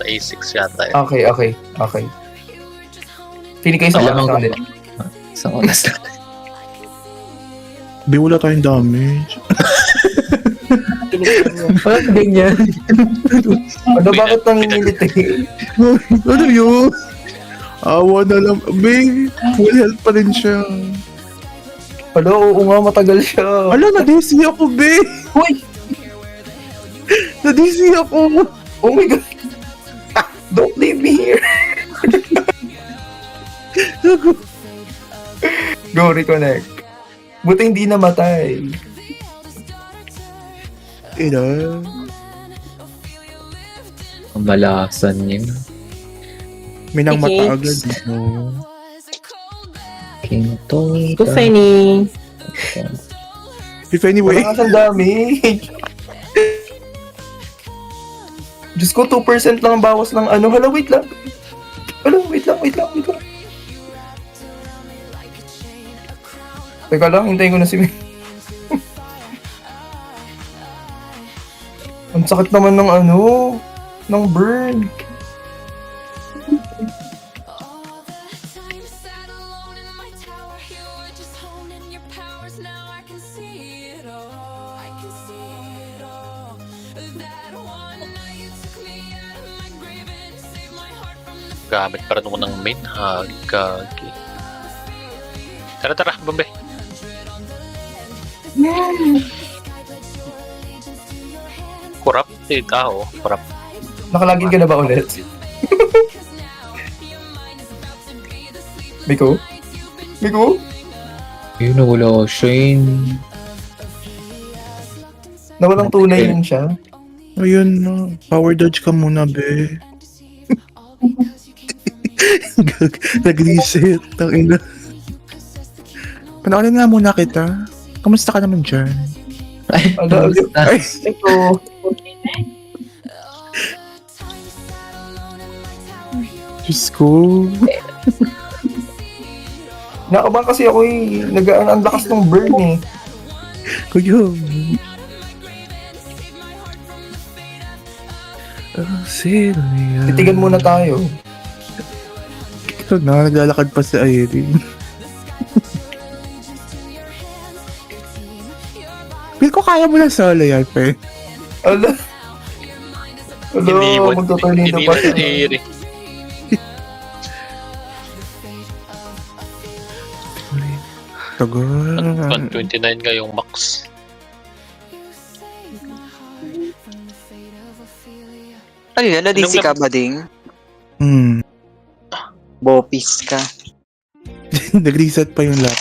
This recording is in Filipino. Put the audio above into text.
A6 yata eh. Okay. Feeling kayo sa Alam oras mo- lang din. Isang oras lang. Di wala tayong damage. Bakit ganyan? Ano, bakit nangingilit eh? Ano yun? Awa na lang. Be, full health pa rin siya. Hello, oo nga, matagal siya. Ala, na-DC ako, be. Uy! Na-DC ako. Oh my God! Don't leave me here! Go, reconnect. Buti hindi namatay. Ina. Ang malasan niya. May nang mata Tickets. agad. No. King Toy. Go, Fanny. If anyway, Wala ka sa damage. Diyos ko, 2% lang ang bawas ng ano. Hala, wait lang. Wait lang. Teka lang, hintayin ko na si May. Ang sakit naman ng ano, ng burn. Gamit pa rin mo ng main hug. Gagi. Tara, Bambe. Corrupted ako. Corrupt. Nakalagin ka na ba ulit? Miko? Yun, wala Shane. Nawalang tunay yun siya. ayun na. Power dodge ka muna, be. Nag-reset. Tangina. Panoorin nga muna kita. Kamusta ka naman dyan? Ay, Ano? Ay, Miko. Diyos ko. Nakabahan kasi ako eh. Ang lakas ng burn eh. Kuya. Silvia. Titigan muna tayo. Ito na, naglalakad pa si Irene. Feel ko kaya mo lang solo yan, pe. Ala. Ala, magtatornado pa si siya. Eri. Tagal. 129 nga yung max. Ano yan? Na-DC ka ba ding? Hmm. Bopis ka. Nag-reset pa yung lap.